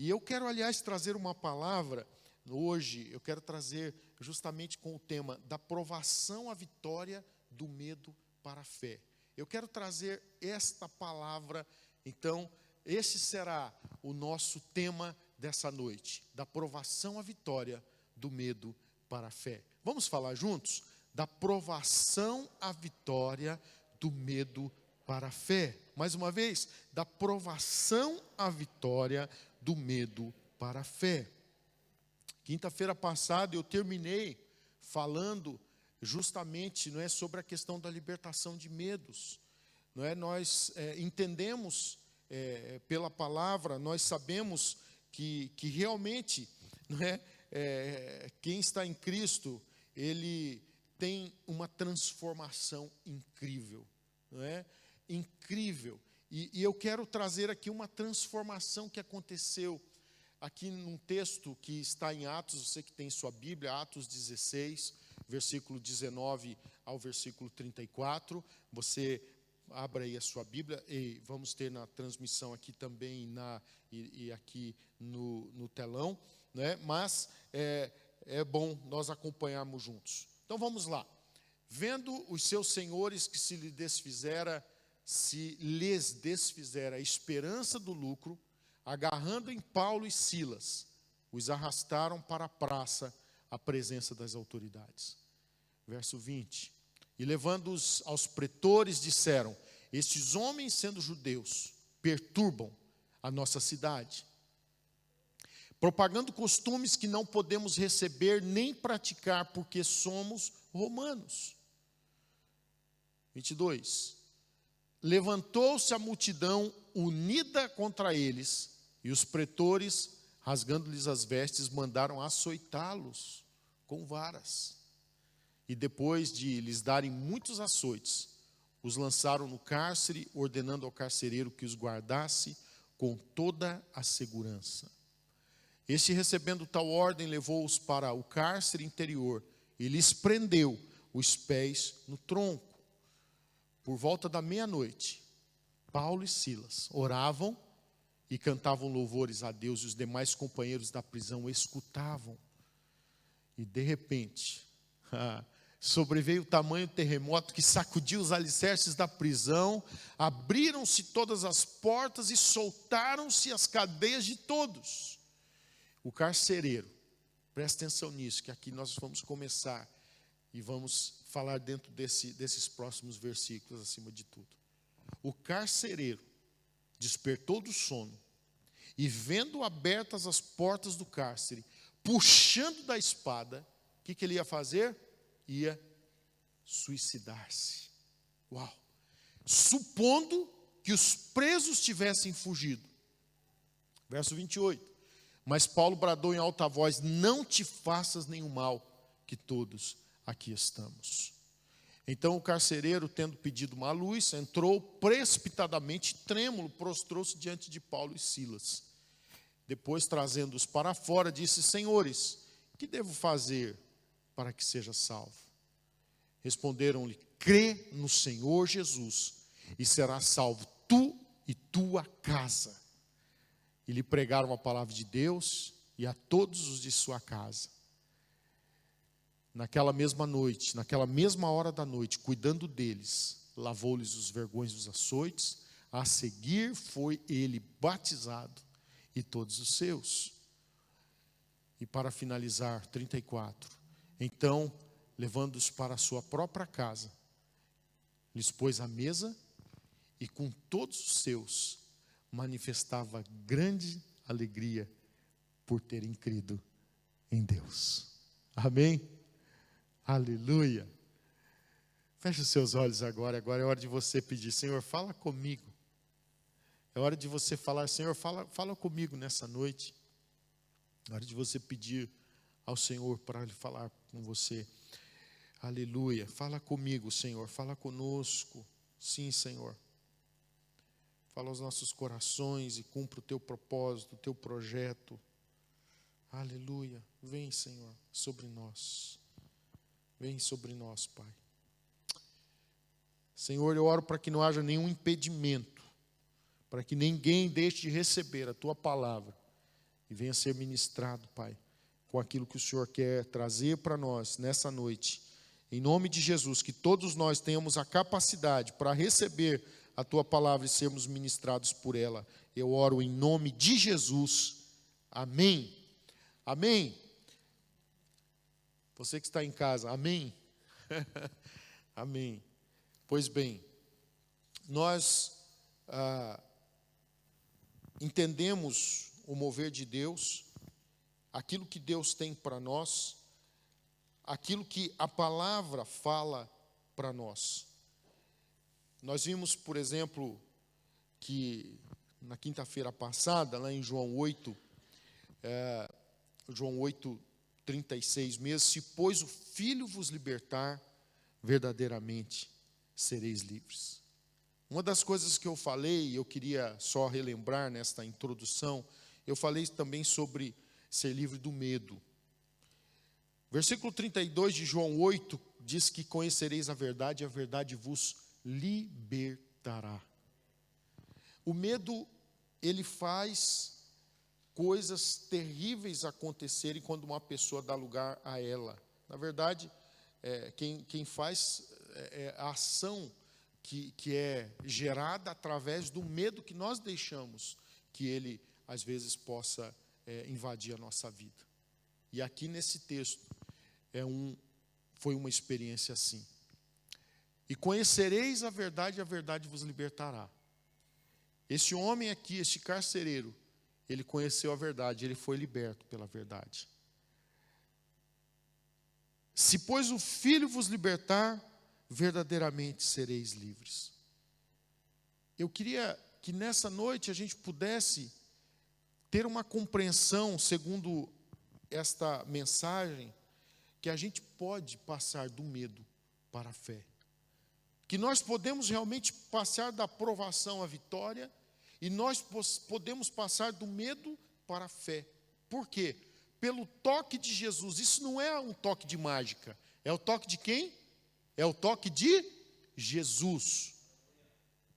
E eu quero, aliás, trazer uma palavra, hoje, eu quero trazer justamente com o tema da provação à vitória do medo para a fé. Eu quero trazer esta palavra, então, esse será o nosso tema dessa noite, da provação à vitória do medo para a fé. Vamos falar juntos? Da provação à vitória do medo para a fé. Mais uma vez, da provação à vitória do medo para a fé. Quinta-feira passada eu terminei falando justamente, não é, sobre a questão da libertação de medos. Não é? Nós entendemos pela palavra, nós sabemos que realmente, não é, quem está em Cristo, ele tem uma transformação incrível, não é? Incrível. E eu quero trazer aqui uma transformação que aconteceu aqui num texto que está em Atos, você que tem sua Bíblia, Atos 16, versículo 19 ao versículo 34. Você abra aí a sua Bíblia e vamos ter na transmissão aqui também e aqui no telão, né? Mas é bom nós acompanharmos juntos. Então vamos lá. Vendo os seus senhores que se lhes desfizera a esperança do lucro, agarrando em Paulo e Silas, os arrastaram para a praça, à presença das autoridades. Verso 20. E levando-os aos pretores, disseram: estes homens, sendo judeus, perturbam a nossa cidade, propagando costumes que não podemos receber nem praticar, porque somos romanos. 22. Levantou-se a multidão unida contra eles, e os pretores, rasgando-lhes as vestes, mandaram açoitá-los com varas. E depois de lhes darem muitos açoites, os lançaram no cárcere, ordenando ao carcereiro que os guardasse com toda a segurança. Este, recebendo tal ordem, levou-os para o cárcere interior e lhes prendeu os pés no tronco. Por volta da meia-noite, Paulo e Silas oravam e cantavam louvores a Deus, e os demais companheiros da prisão escutavam. E de repente, sobreveio o tamanho terremoto que sacudiu os alicerces da prisão, abriram-se todas as portas e soltaram-se as cadeias de todos. O carcereiro, presta atenção nisso, que aqui nós vamos começar e vamos falar dentro desses próximos versículos acima de tudo. O carcereiro despertou do sono e, vendo abertas as portas do cárcere, puxando da espada, o que ele ia fazer? Ia suicidar-se. Uau! Supondo que os presos tivessem fugido. Verso 28. Mas Paulo bradou em alta voz: não te faças nenhum mal, que todos aqui estamos. Então o carcereiro, tendo pedido uma luz, entrou precipitadamente, trêmulo, prostrou-se diante de Paulo e Silas. Depois, trazendo-os para fora, disse: senhores, que devo fazer para que seja salvo? Responderam-lhe: crê no Senhor Jesus, e serás salvo tu e tua casa. E lhe pregaram a palavra de Deus e a todos os de sua casa. Naquela mesma noite, naquela mesma hora da noite, cuidando deles, lavou-lhes os vergões dos açoites. A seguir foi ele batizado e todos os seus. E para finalizar, 34. Então, levando-os para a sua própria casa, lhes pôs a mesa e com todos os seus manifestava grande alegria por terem crido em Deus. Amém? Aleluia. Feche os seus olhos agora é hora de você pedir: Senhor, fala comigo. É hora de você falar: Senhor, fala comigo nessa noite. É hora de você pedir ao Senhor para Ele falar com você. Aleluia. Fala comigo, Senhor, fala conosco. Sim, Senhor. Fala aos nossos corações e cumpra o teu propósito, o teu projeto. Aleluia. Vem, Senhor, sobre nós. Vem sobre nós, Pai. Senhor, eu oro para que não haja nenhum impedimento, para que ninguém deixe de receber a Tua palavra e venha ser ministrado, Pai, com aquilo que o Senhor quer trazer para nós nessa noite. Em nome de Jesus, que todos nós tenhamos a capacidade para receber a Tua palavra e sermos ministrados por ela. Eu oro em nome de Jesus. Amém. Amém. Você que está em casa, amém? Amém. Pois bem, nós entendemos o mover de Deus, aquilo que Deus tem para nós, aquilo que a palavra fala para nós. Nós vimos, por exemplo, que na quinta-feira passada, lá em João 8, João 8:36 mesmo, se pois o Filho vos libertar, verdadeiramente sereis livres. Uma das coisas que eu falei, eu queria só relembrar nesta introdução, eu falei também sobre ser livre do medo. Versículo 32 de João 8 diz que conhecereis a verdade e a verdade vos libertará. O medo, ele faz coisas terríveis acontecerem quando uma pessoa dá lugar a ela. Na verdade, quem faz a ação que é gerada através do medo que nós deixamos que ele, às vezes, possa invadir a nossa vida. E aqui nesse texto, foi uma experiência assim. E conhecereis a verdade vos libertará. Esse homem aqui, este carcereiro, ele conheceu a verdade, ele foi liberto pela verdade. Se, pois, o Filho vos libertar, verdadeiramente sereis livres. Eu queria que nessa noite a gente pudesse ter uma compreensão, segundo esta mensagem, que a gente pode passar do medo para a fé. Que nós podemos realmente passar da provação à vitória, e nós podemos passar do medo para a fé. Por quê? Pelo toque de Jesus. Isso não é um toque de mágica. É o toque de quem? É o toque de Jesus.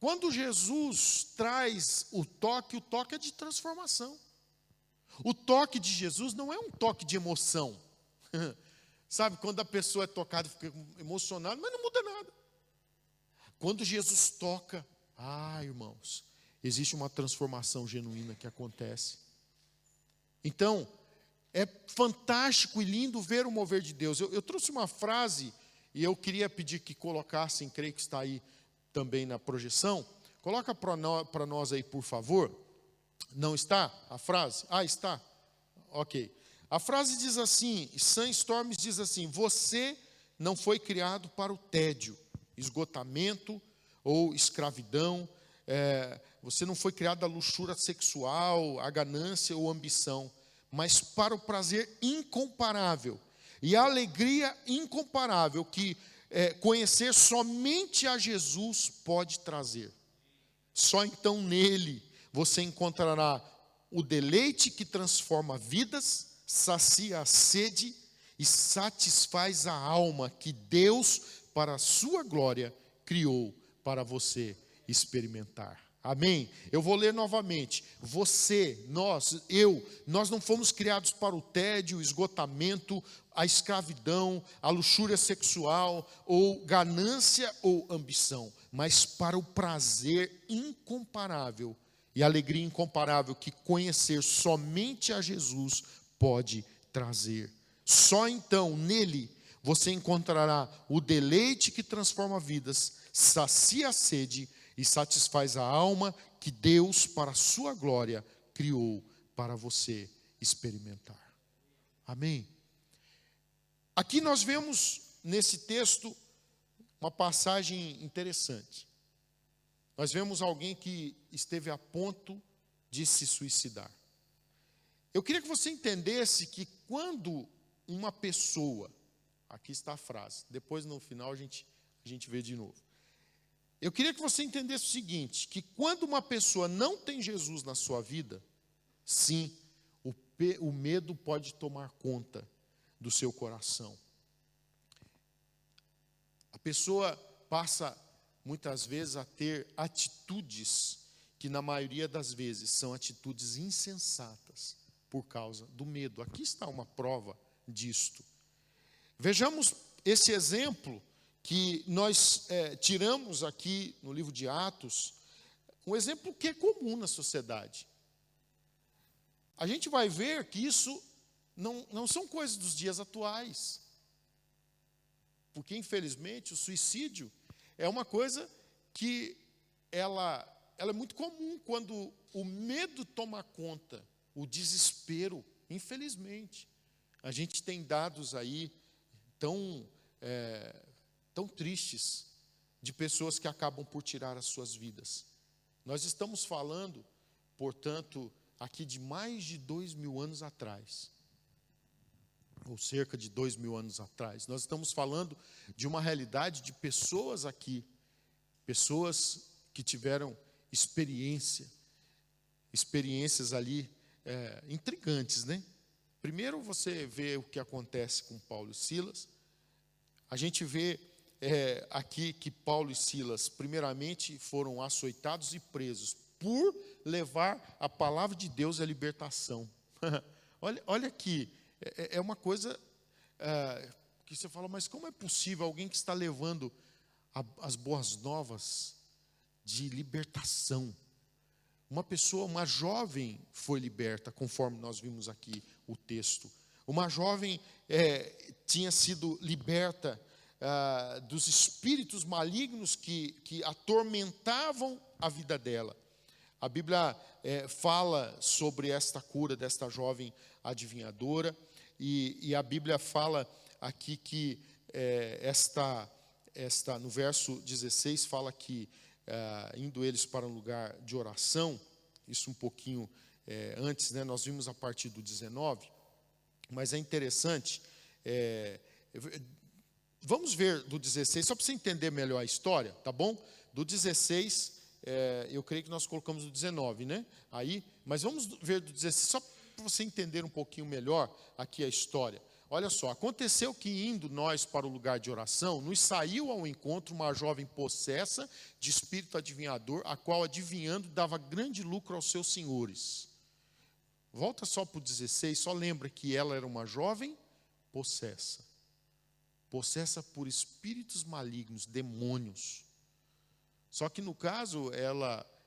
Quando Jesus traz o toque é de transformação. O toque de Jesus não é um toque de emoção. Sabe, quando a pessoa é tocada, fica emocionada, mas não muda nada. Quando Jesus toca, irmãos, existe uma transformação genuína que acontece. Então, é fantástico e lindo ver o mover de Deus. Eu trouxe uma frase, e eu queria pedir que colocassem, creio que está aí também na projeção. Coloca para nós aí, por favor. Não está a frase? Está. Ok. A frase diz assim, Sam Storms diz assim: você não foi criado para o tédio, esgotamento ou escravidão. Você não foi criado à luxúria sexual, à ganância ou ambição, mas para o prazer incomparável e a alegria incomparável que conhecer somente a Jesus pode trazer. Só então nele você encontrará o deleite que transforma vidas, sacia a sede e satisfaz a alma que Deus, para a sua glória, criou para você experimentar. Amém? Eu vou ler novamente. Você, nós não fomos criados para o tédio, o esgotamento, a escravidão, a luxúria sexual, ou ganância ou ambição, mas para o prazer incomparável e a alegria incomparável que conhecer somente a Jesus pode trazer. Só então, nele, você encontrará o deleite que transforma vidas, sacia a sede e satisfaz a alma que Deus, para a sua glória, criou para você experimentar. Amém? Aqui nós vemos nesse texto uma passagem interessante. Nós vemos alguém que esteve a ponto de se suicidar. Eu queria que você entendesse que quando uma pessoa, aqui está a frase, depois no final a gente vê de novo. Eu queria que você entendesse o seguinte, que quando uma pessoa não tem Jesus na sua vida, sim, o medo pode tomar conta do seu coração. A pessoa passa muitas vezes a ter atitudes que na maioria das vezes são atitudes insensatas, por causa do medo. Aqui está uma prova disto. Vejamos esse exemplo que nós tiramos aqui no livro de Atos, um exemplo que é comum na sociedade. A gente vai ver que isso não são coisas dos dias atuais. Porque, infelizmente, o suicídio é uma coisa que ela é muito comum quando o medo toma conta, o desespero, infelizmente. A gente tem dados aí tão tristes de pessoas que acabam por tirar as suas vidas. Nós estamos falando, portanto, aqui de mais de 2.000 anos atrás, ou cerca de 2.000 anos atrás. Nós estamos falando de uma realidade de pessoas aqui, pessoas que tiveram experiências ali intrigantes, né? Primeiro você vê o que acontece com Paulo e Silas. A gente vê aqui que Paulo e Silas, primeiramente, foram açoitados e presos por levar a palavra de Deus à libertação. Olha aqui, é uma coisa que você fala, mas como é possível alguém que está levando as boas novas de libertação? Uma jovem foi liberta, conforme nós vimos aqui o texto. Uma jovem tinha sido liberta dos espíritos malignos que atormentavam a vida dela. A Bíblia fala sobre esta cura desta jovem adivinhadora, e a Bíblia fala aqui que no verso 16 fala que indo eles para um lugar de oração, isso um pouquinho antes, né, nós vimos a partir do 19, mas é interessante, vamos ver do 16, só para você entender melhor a história, tá bom? Do 16, eu creio que nós colocamos o 19, né? Mas vamos ver do 16, só para você entender um pouquinho melhor aqui a história. Olha só, aconteceu que indo nós para o lugar de oração, nos saiu ao encontro uma jovem possessa de espírito adivinhador, a qual adivinhando dava grande lucro aos seus senhores. Volta só para o 16, só lembra que ela era uma jovem possessa por espíritos malignos, demônios. Só que no caso,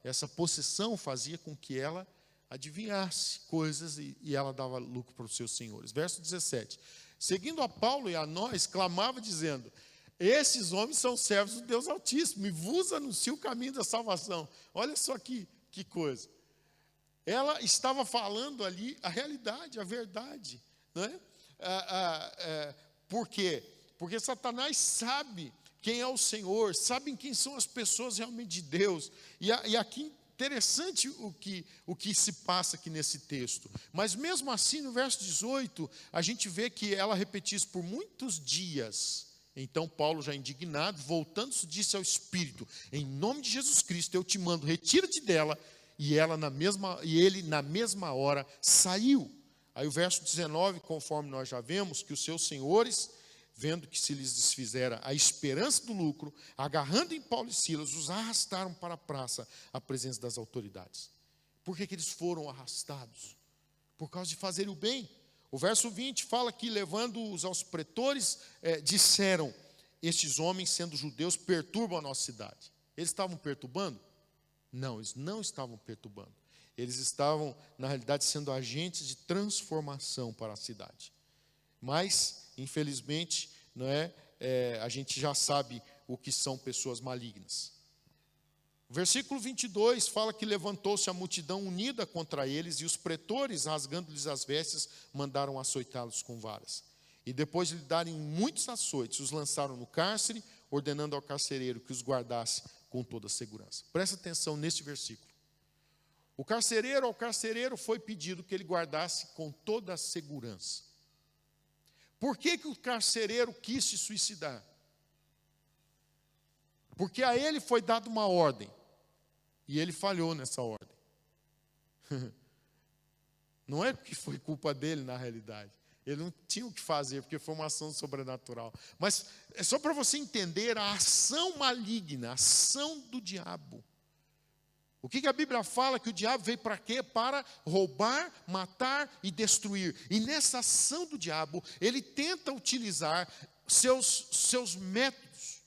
essa possessão fazia com que ela adivinhasse coisas e ela dava lucro para os seus senhores. Verso 17. Seguindo a Paulo e a nós, clamava dizendo: esses homens são servos do Deus Altíssimo e vos anuncio o caminho da salvação. Olha só que coisa. Ela estava falando ali a realidade, a verdade. Não é? Por quê? Porque Satanás sabe quem é o Senhor, sabem quem são as pessoas realmente de Deus. E aqui interessante o que se passa aqui nesse texto. Mas mesmo assim, no verso 18, a gente vê que ela repetiu isso por muitos dias. Então Paulo, já indignado, voltando-se, disse ao Espírito: em nome de Jesus Cristo, eu te mando, retira-te dela. E ele na mesma hora saiu. Aí o verso 19, conforme nós já vemos, que os seus senhores, vendo que se lhes desfizera a esperança do lucro, agarrando em Paulo e Silas, os arrastaram para a praça, à presença das autoridades. Por que eles foram arrastados? Por causa de fazerem o bem. O verso 20 fala que, levando-os aos pretores, disseram: estes homens, sendo judeus, perturbam a nossa cidade. Eles estavam perturbando? Não, eles não estavam perturbando. Eles estavam, na realidade, sendo agentes de transformação para a cidade. Mas, infelizmente, a gente já sabe o que são pessoas malignas. O versículo 22 fala que levantou-se a multidão unida contra eles, e os pretores, rasgando-lhes as vestes, mandaram açoitá-los com varas. E depois de lhe darem muitos açoites, os lançaram no cárcere, ordenando ao carcereiro que os guardasse com toda a segurança. Presta atenção neste versículo. Ao carcereiro foi pedido que ele guardasse com toda a segurança. Por que o carcereiro quis se suicidar? Porque a ele foi dada uma ordem, e ele falhou nessa ordem. Não é porque foi culpa dele, na realidade. Ele não tinha o que fazer, porque foi uma ação sobrenatural. Mas é só para você entender a ação maligna, a ação do diabo. O que a Bíblia fala? Que o diabo veio para quê? Para roubar, matar e destruir. E nessa ação do diabo, ele tenta utilizar seus métodos.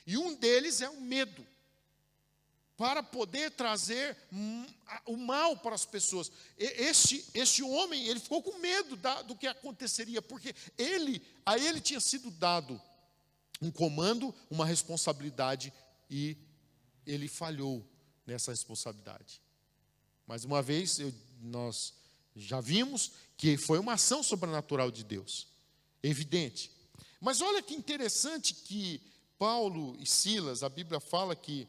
E um deles é o medo, para poder trazer o mal para as pessoas. Este homem, ele ficou com medo do que aconteceria, porque a ele tinha sido dado um comando, uma responsabilidade, e ele falhou nessa responsabilidade. Mais uma vez, nós já vimos que foi uma ação sobrenatural de Deus, evidente. Mas olha que interessante que Paulo e Silas, a Bíblia fala que,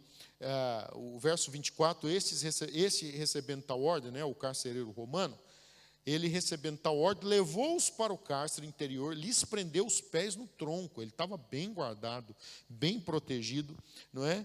o verso 24, esse recebendo tal ordem, né, o carcereiro romano, ele recebendo tal ordem, levou-os para o cárcere interior, lhes prendeu os pés no tronco. Ele estava bem guardado, bem protegido, não é?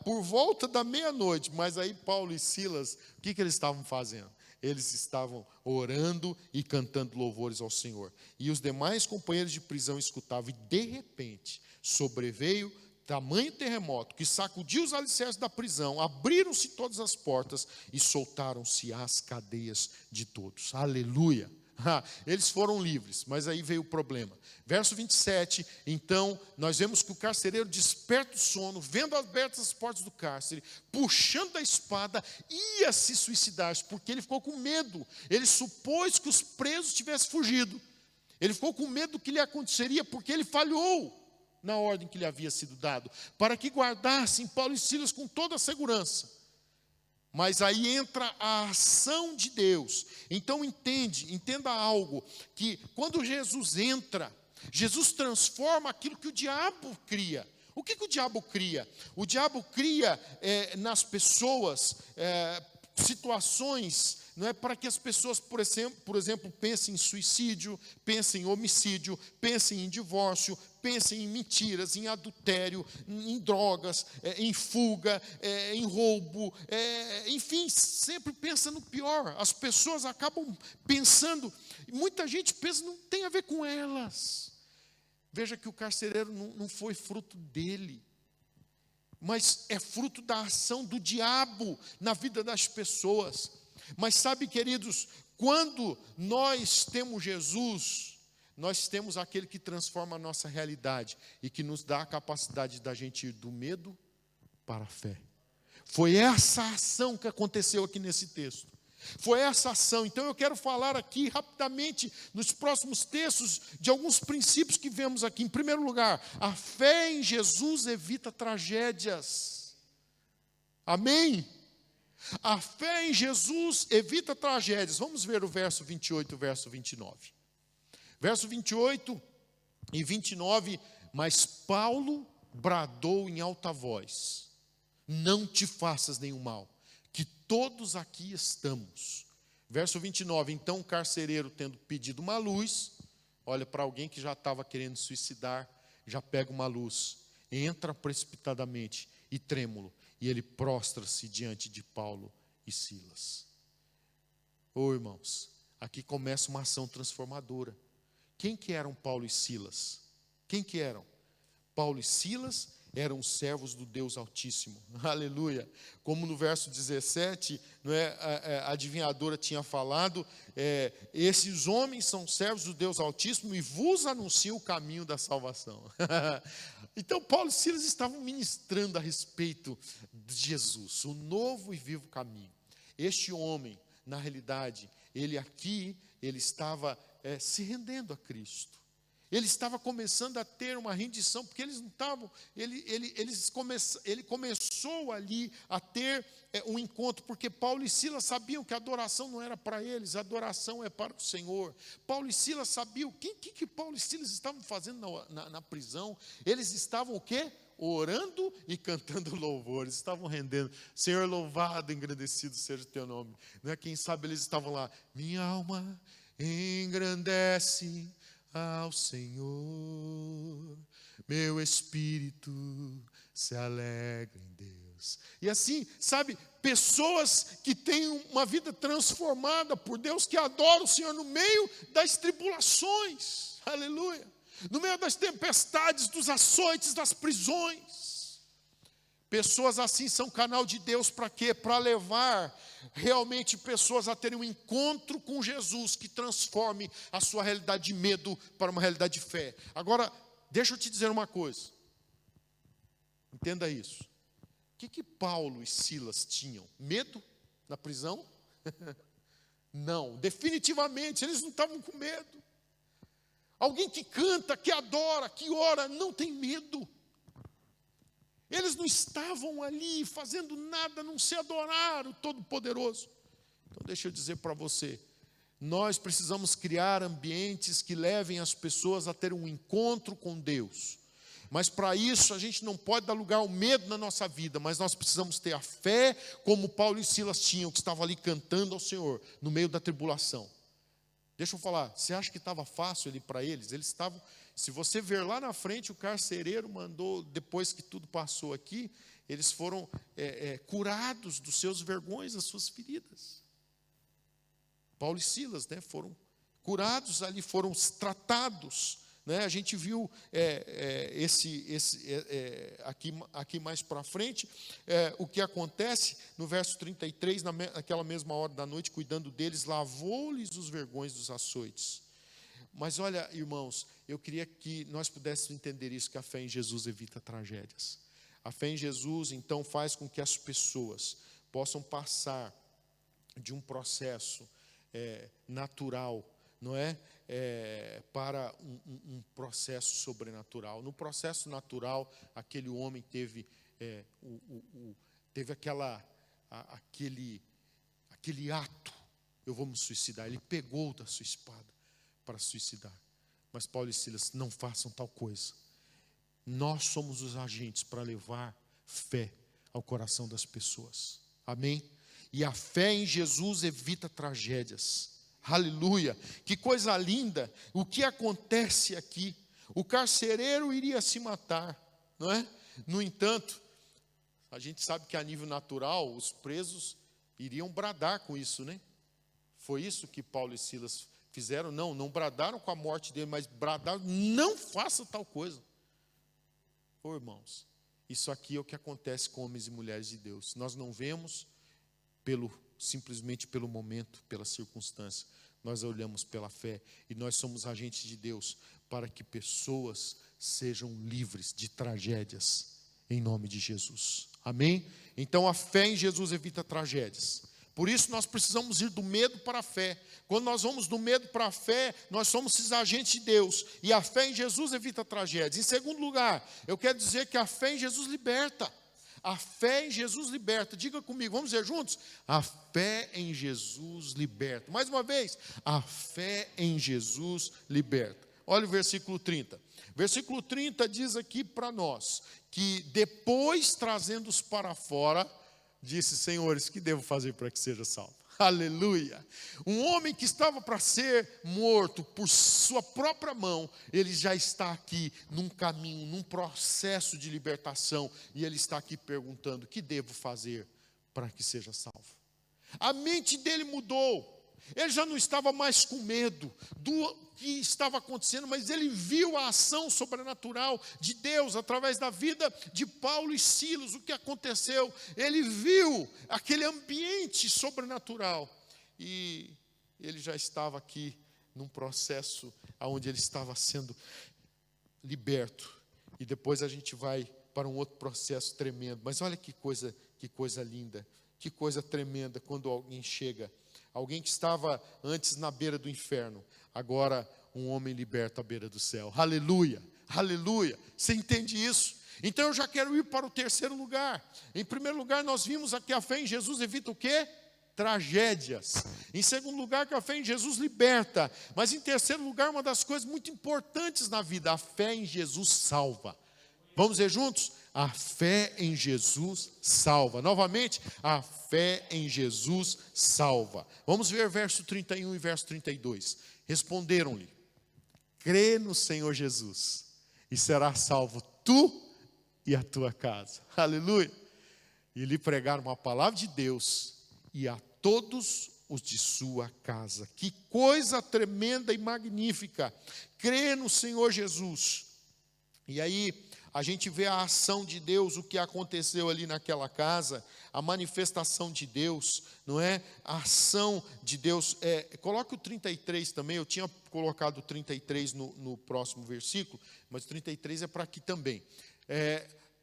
Por volta da meia-noite, mas aí Paulo e Silas, o que eles estavam fazendo? Eles estavam orando e cantando louvores ao Senhor. E os demais companheiros de prisão escutavam, e de repente sobreveio tamanho terremoto que sacudiu os alicerces da prisão, abriram-se todas as portas e soltaram-se as cadeias de todos. Aleluia! Eles foram livres, mas aí veio o problema. Verso 27, então, nós vemos que o carcereiro desperta o sono, vendo abertas as portas do cárcere, puxando a espada, ia se suicidar, porque ele ficou com medo. Ele supôs que os presos tivessem fugido. Ele ficou com medo do que lhe aconteceria, porque ele falhou na ordem que lhe havia sido dado, para que guardassem Paulo e Silas com toda a segurança. Mas aí entra a ação de Deus. Então entenda algo, que quando Jesus entra, Jesus transforma aquilo que o diabo cria. O que o diabo cria? O diabo cria nas pessoas situações, não é, para que as pessoas, por exemplo, pensem em suicídio, pensem em homicídio, pensem em divórcio, pensem em mentiras, em adultério, em drogas, em fuga, em roubo, enfim, sempre pensa no pior. As pessoas acabam pensando, muita gente pensa, não tem a ver com elas. Veja que o carcereiro não foi fruto dele, mas é fruto da ação do diabo na vida das pessoas. Mas sabe, queridos, quando nós temos Jesus, nós temos aquele que transforma a nossa realidade e que nos dá a capacidade da gente ir do medo para a fé. Foi essa ação que aconteceu aqui nesse texto. Foi essa ação. Então eu quero falar aqui rapidamente, nos próximos textos, de alguns princípios que vemos aqui. Em primeiro lugar, a fé em Jesus evita tragédias. Amém? A fé em Jesus evita tragédias. Vamos ver o verso 28 e o verso 29. Verso 28 e 29, mas Paulo bradou em alta voz: não te faças nenhum mal, que todos aqui estamos. Verso 29, então o carcereiro, tendo pedido uma luz, olha, para alguém que já estava querendo suicidar, já pega uma luz, entra precipitadamente e trêmulo, e ele prostra-se diante de Paulo e Silas. Irmãos, aqui começa uma ação transformadora. Quem que eram Paulo e Silas? Quem que eram? Paulo e Silas eram servos do Deus Altíssimo. Aleluia. Como no verso 17, não é, a adivinhadora tinha falado, esses homens são servos do Deus Altíssimo e vos anunciam o caminho da salvação. Então Paulo e Silas estavam ministrando a respeito de Jesus, o novo e vivo caminho. Este homem, na realidade, ele estava se rendendo a Cristo. Ele estava começando a ter uma rendição, porque eles não estavam, ele começou ali a ter um encontro, porque Paulo e Silas sabiam que a adoração não era para eles, a adoração é para o Senhor. Paulo e Silas sabiam, o que Paulo e Silas estavam fazendo na prisão? Eles estavam o quê? Orando e cantando louvores, estavam rendendo. Senhor, louvado, engrandecido seja o teu nome. Não é? Quem sabe eles estavam lá, minha alma engrandece ao Senhor, meu espírito se alegra em Deus. E assim, sabe, pessoas que têm uma vida transformada por Deus, que adoram o Senhor no meio das tribulações, aleluia, no meio das tempestades, dos açoites, das prisões. Pessoas assim são canal de Deus para quê? Para levar realmente pessoas a terem um encontro com Jesus que transforme a sua realidade de medo para uma realidade de fé. Agora, deixa eu te dizer uma coisa. Entenda isso. O que Paulo e Silas tinham? Medo na prisão? Não, definitivamente, eles não estavam com medo. Alguém que canta, que adora, que ora, não tem medo. Eles não estavam ali fazendo nada a não ser adorar o Todo-Poderoso. Então deixa eu dizer para você, nós precisamos criar ambientes que levem as pessoas a ter um encontro com Deus. Mas para isso a gente não pode dar lugar ao medo na nossa vida, mas nós precisamos ter a fé como Paulo e Silas tinham, que estavam ali cantando ao Senhor no meio da tribulação. Deixa eu falar, você acha que estava fácil ali para eles? Eles estavam, se você ver lá na frente, o carcereiro mandou, depois que tudo passou aqui, eles foram curados dos seus vergões, das suas feridas. Paulo e Silas, né, foram curados ali, foram tratados. Né, a gente viu aqui mais para frente, o que acontece no verso 33, naquela mesma hora da noite, cuidando deles, lavou-lhes os vergões dos açoites. Mas olha, irmãos, eu queria que nós pudéssemos entender isso, que a fé em Jesus evita tragédias. A fé em Jesus, então, faz com que as pessoas possam passar de um processo natural, não é? Para um processo sobrenatural. No processo natural, aquele homem teve aquele ato, eu vou me suicidar. Ele pegou da sua espada para suicidar. Mas Paulo e Silas, não façam tal coisa. Nós somos os agentes para levar fé ao coração das pessoas. Amém? E a fé em Jesus evita tragédias. Aleluia, que coisa linda. O que acontece aqui? O carcereiro iria se matar, não é? No entanto, a gente sabe que a nível natural, os presos iriam bradar com isso, né? Foi isso que Paulo e Silas fizeram? Não bradaram com a morte dele, mas bradaram, não faça tal coisa. Ô irmãos, isso aqui é o que acontece com homens e mulheres de Deus. Nós não vemos simplesmente pelo momento, pela circunstância. Nós olhamos pela fé e nós somos agentes de Deus para que pessoas sejam livres de tragédias em nome de Jesus. Amém? Então a fé em Jesus evita tragédias. Por isso nós precisamos ir do medo para a fé. Quando nós vamos do medo para a fé, nós somos esses agentes de Deus. E a fé em Jesus evita tragédias. Em segundo lugar, eu quero dizer que a fé em Jesus liberta. A fé em Jesus liberta. Diga comigo, vamos dizer juntos? A fé em Jesus liberta. Mais uma vez, a fé em Jesus liberta. Olha o versículo 30. Versículo 30 diz aqui para nós, que depois trazendo-os para fora, disse: senhores, que devo fazer para que seja salvo? Aleluia! Um homem que estava para ser morto por sua própria mão, ele já está aqui num caminho, num processo de libertação, e ele está aqui perguntando: o que devo fazer para que seja salvo? A mente dele mudou. Ele já não estava mais com medo do que estava acontecendo, mas ele viu a ação sobrenatural de Deus através da vida de Paulo e Silas. O que aconteceu? Ele viu aquele ambiente sobrenatural e ele já estava aqui num processo onde ele estava sendo liberto. E depois a gente vai para um outro processo tremendo. Mas olha que coisa linda, que coisa tremenda quando alguém chega. Alguém que estava antes na beira do inferno, agora um homem liberto à beira do céu. Aleluia, aleluia. Você entende isso? Então eu já quero ir para o terceiro lugar. Em primeiro lugar, nós vimos aqui a fé em Jesus evita o quê? Tragédias. Em segundo lugar, que a fé em Jesus liberta. Mas em terceiro lugar, uma das coisas muito importantes na vida, a fé em Jesus salva. Vamos dizer juntos? A fé em Jesus salva. Novamente, a fé em Jesus salva. Vamos ver verso 31 e verso 32. Responderam-lhe: crê no Senhor Jesus e serás salvo tu e a tua casa. Aleluia. E lhe pregaram a palavra de Deus e a todos os de sua casa. Que coisa tremenda e magnífica. Crê no Senhor Jesus. E aí, A gente vê a ação de Deus, o que aconteceu ali naquela casa, a manifestação de Deus, não é? A ação de Deus. Coloque o 33 também, eu tinha colocado o 33 no próximo versículo, mas o 33 é para aqui também.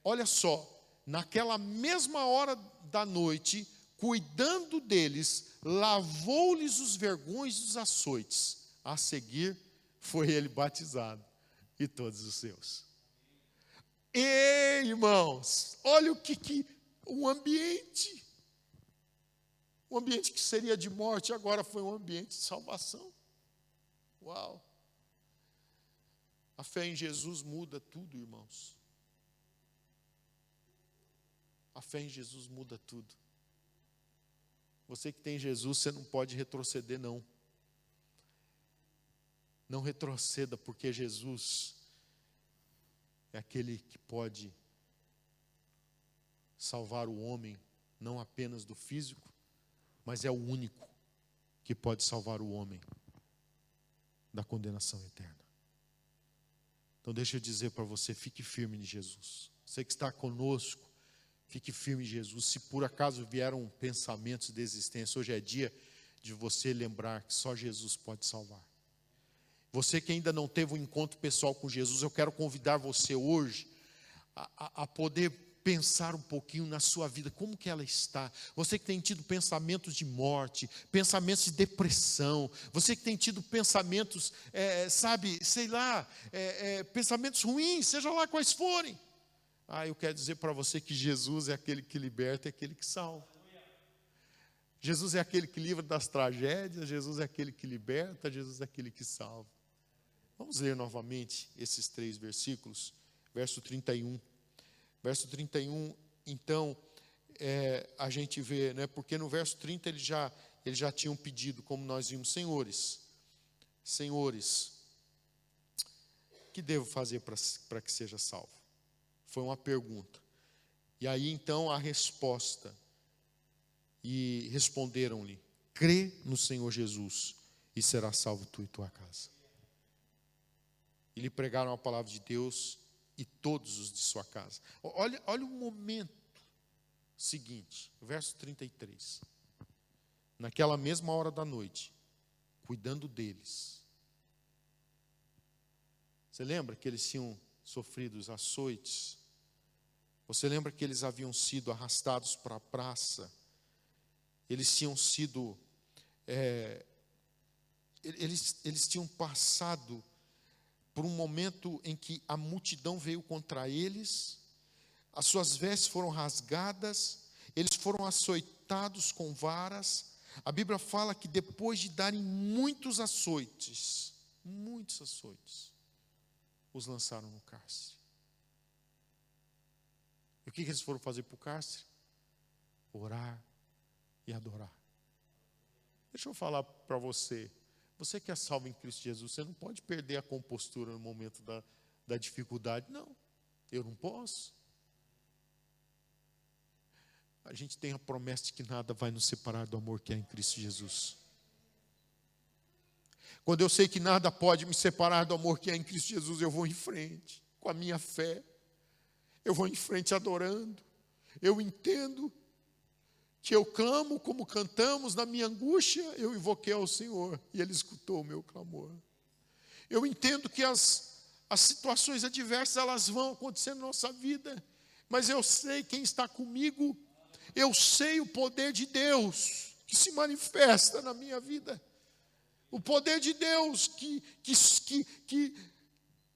Olha só, naquela mesma hora da noite, cuidando deles, lavou-lhes os vergões dos açoites. A seguir, foi ele batizado e todos os seus. Ei, irmãos, olha um ambiente que seria de morte, agora foi um ambiente de salvação. Uau! A fé em Jesus muda tudo, irmãos. A fé em Jesus muda tudo. Você que tem Jesus, você não pode retroceder, não. Não retroceda, porque Jesus é aquele que pode salvar o homem, não apenas do físico, mas é o único que pode salvar o homem da condenação eterna. Então deixa eu dizer para você, fique firme em Jesus. Você que está conosco, fique firme em Jesus. Se por acaso vieram pensamentos de desistência, hoje é dia de você lembrar que só Jesus pode salvar. Você que ainda não teve um encontro pessoal com Jesus, eu quero convidar você hoje a poder pensar um pouquinho na sua vida, como que ela está. Você que tem tido pensamentos de morte, pensamentos de depressão, você que tem tido pensamentos, pensamentos ruins, seja lá quais forem. Eu quero dizer para você que Jesus é aquele que liberta, é aquele que salva. Jesus é aquele que livra das tragédias, Jesus é aquele que liberta, Jesus é aquele que salva. Vamos ler novamente esses 3 versículos, verso 31. Verso 31, então, a gente vê, né, porque no verso 30 eles já tinham pedido, como nós vimos, senhores, que devo fazer para que seja salvo? Foi uma pergunta. E aí então a resposta, e responderam-lhe, crê no Senhor Jesus e será salvo tu e tua casa. E lhe pregaram a palavra de Deus e todos os de sua casa. Olha o momento seguinte, verso 33. Naquela mesma hora da noite, cuidando deles. Você lembra que eles tinham sofrido os açoites? Você lembra que eles haviam sido arrastados para a praça? Eles tinham sido... Eles tinham passado por um momento em que a multidão veio contra eles, as suas vestes foram rasgadas, eles foram açoitados com varas. A Bíblia fala que depois de darem muitos açoites, os lançaram no cárcere. E o que eles foram fazer para o cárcere? Orar e adorar. Deixa eu falar para você. Você que é salvo em Cristo Jesus, você não pode perder a compostura no momento da dificuldade. Não, eu não posso. A gente tem a promessa de que nada vai nos separar do amor que há em Cristo Jesus. Quando eu sei que nada pode me separar do amor que há em Cristo Jesus, eu vou em frente, com a minha fé. Eu vou em frente adorando. Eu entendo que eu clamo como cantamos na minha angústia, eu invoquei ao Senhor e Ele escutou o meu clamor. Eu entendo que as situações adversas, elas vão acontecer na nossa vida, mas eu sei quem está comigo, eu sei o poder de Deus que se manifesta na minha vida, o poder de Deus que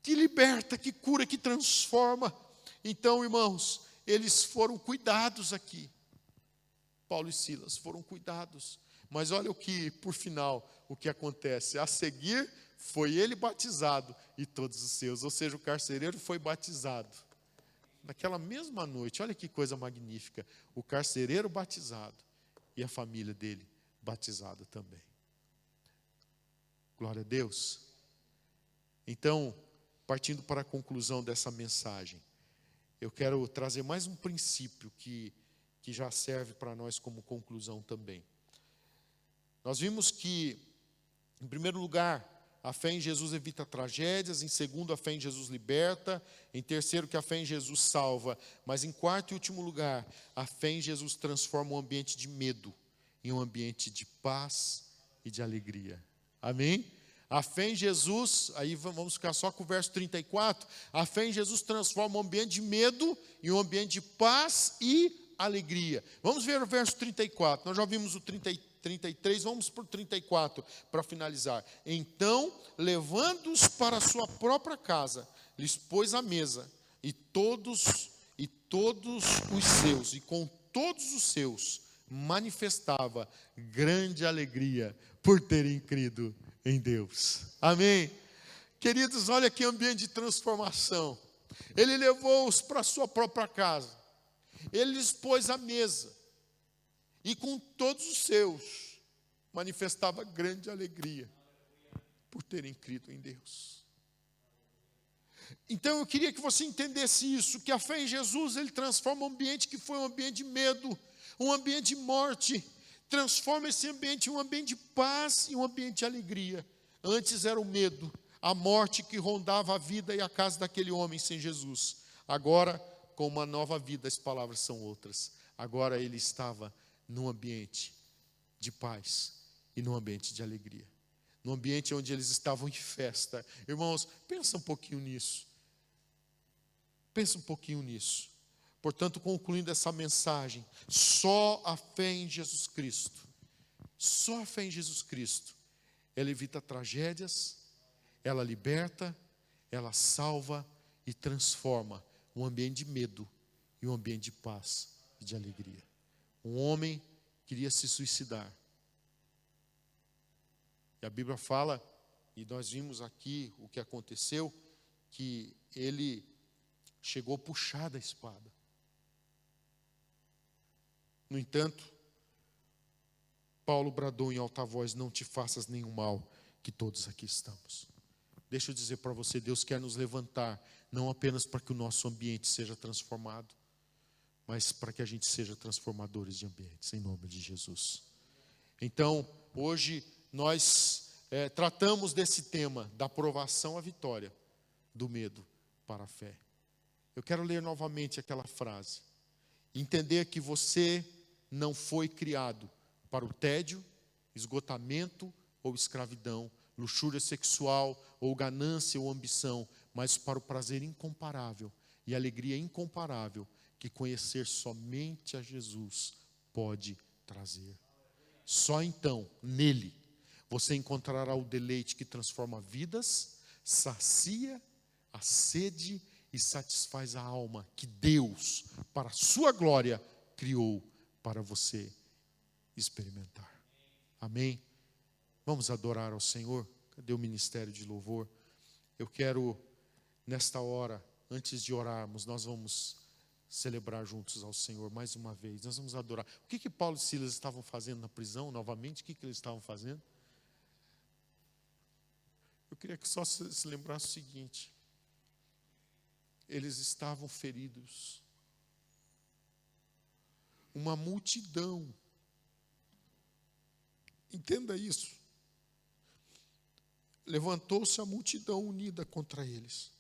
liberta, que cura, que transforma. Então, irmãos, eles foram cuidados aqui. Paulo e Silas foram cuidados. Mas olha o que, por final, o que acontece. A seguir, foi ele batizado e todos os seus. Ou seja, o carcereiro foi batizado. Naquela mesma noite, olha que coisa magnífica. O carcereiro batizado e a família dele batizada também. Glória a Deus. Então, partindo para a conclusão dessa mensagem, eu quero trazer mais um princípio que já serve para nós como conclusão também. Nós vimos que, em primeiro lugar, a fé em Jesus evita tragédias. Em segundo, a fé em Jesus liberta. Em terceiro, que a fé em Jesus salva. Mas em quarto e último lugar, a fé em Jesus transforma um ambiente de medo em um ambiente de paz e de alegria. Amém? A fé em Jesus, aí vamos ficar só com o verso 34. A fé em Jesus transforma um ambiente de medo em um ambiente de paz e alegria. Vamos ver o verso 34. Nós já vimos o 33, vamos para o 34 para finalizar. Então, levando-os para a sua própria casa, lhes pôs a mesa, e todos os seus, e com todos os seus, manifestava grande alegria por terem crido em Deus. Amém? Queridos, olha que ambiente de transformação. Ele levou-os para a sua própria casa. Ele lhes pôs a mesa. E com todos os seus, manifestava grande alegria por terem crido em Deus. Então eu queria que você entendesse isso, que a fé em Jesus, ele transforma um ambiente que foi um ambiente de medo, um ambiente de morte, transforma esse ambiente em um ambiente de paz e um ambiente de alegria. Antes era o medo, a morte que rondava a vida e a casa daquele homem sem Jesus. Agora, com uma nova vida, as palavras são outras. Agora ele estava num ambiente de paz e num ambiente de alegria. Num ambiente onde eles estavam em festa. Irmãos, pensa um pouquinho nisso. Pensa um pouquinho nisso. Portanto, concluindo essa mensagem, só a fé em Jesus Cristo, só a fé em Jesus Cristo, ela evita tragédias, ela liberta, ela salva e transforma um ambiente de medo em um ambiente de paz e de alegria. Um homem queria se suicidar. E a Bíblia fala, e nós vimos aqui o que aconteceu, que ele chegou a puxar da espada. No entanto, Paulo bradou em alta voz: não te faças nenhum mal, que todos aqui estamos. Deixa eu dizer para você, Deus quer nos levantar, não apenas para que o nosso ambiente seja transformado, mas para que a gente seja transformadores de ambientes, em nome de Jesus. Então, hoje nós tratamos desse tema, da provação à vitória, do medo para a fé. Eu quero ler novamente aquela frase. Entender que você não foi criado para o tédio, esgotamento ou escravidão, luxúria sexual ou ganância ou ambição, mas para o prazer incomparável e alegria incomparável que conhecer somente a Jesus pode trazer. Só então, nele, você encontrará o deleite que transforma vidas, sacia a sede e satisfaz a alma que Deus, para a sua glória, criou para você experimentar. Amém? Vamos adorar ao Senhor. Cadê o ministério de louvor? Eu quero, nesta hora, antes de orarmos, nós vamos celebrar juntos ao Senhor mais uma vez. Nós vamos adorar. O que Paulo e Silas estavam fazendo na prisão, novamente? O que eles estavam fazendo? Eu queria que só se lembrasse o seguinte: eles estavam feridos. Uma multidão, entenda isso, levantou-se a multidão unida contra eles.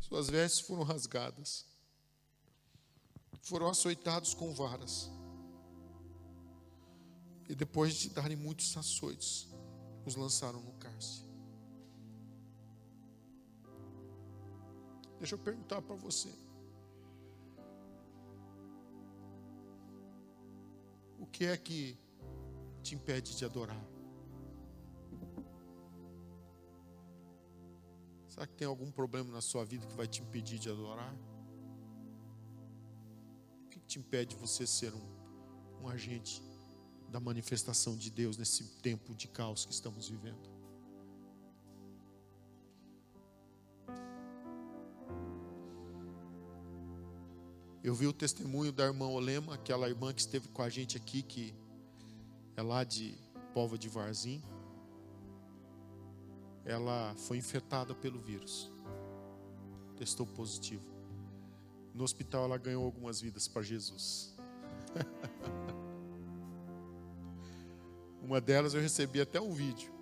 Suas vestes foram rasgadas, foram açoitados com varas, e depois de darem muitos açoites, os lançaram no cárcere. Deixa eu perguntar para você: o que é que te impede de adorar? Será que tem algum problema na sua vida que vai te impedir de adorar? O que te impede de você ser um agente da manifestação de Deus nesse tempo de caos que estamos vivendo? Eu vi o testemunho da irmã Olema, aquela irmã que esteve com a gente aqui, que é lá de Póvoa de Varzim. Ela foi infectada pelo vírus, testou positivo. No hospital ela ganhou algumas vidas para Jesus. Uma delas eu recebi até um vídeo.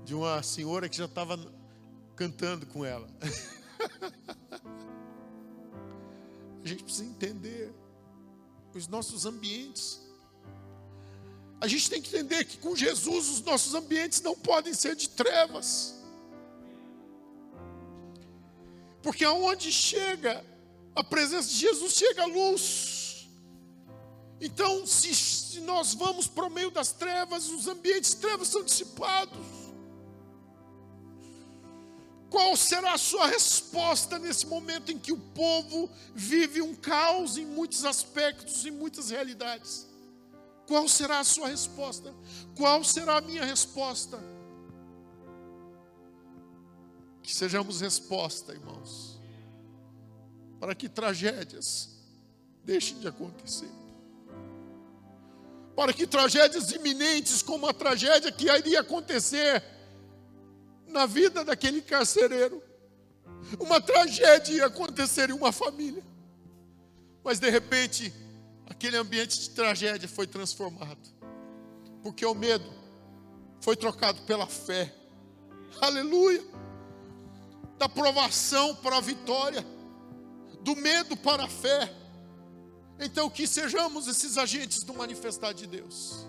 de uma senhora que já estava cantando com ela. A gente precisa entender os nossos ambientes. A gente tem que entender que com Jesus os nossos ambientes não podem ser de trevas. Porque aonde chega a presença de Jesus, chega a luz. Então, se nós vamos para o meio das trevas, os ambientes de trevas são dissipados. Qual será a sua resposta nesse momento em que o povo vive um caos em muitos aspectos, em muitas realidades? Qual será a sua resposta? Qual será a minha resposta? Que sejamos resposta, irmãos, para que tragédias deixem de acontecer. Para que tragédias iminentes, como a tragédia que iria acontecer na vida daquele carcereiro, uma tragédia ia acontecer em uma família, mas de repente aquele ambiente de tragédia foi transformado, porque o medo foi trocado pela fé. Aleluia! Da provação para a vitória, do medo para a fé. Então que sejamos esses agentes do manifestar de Deus.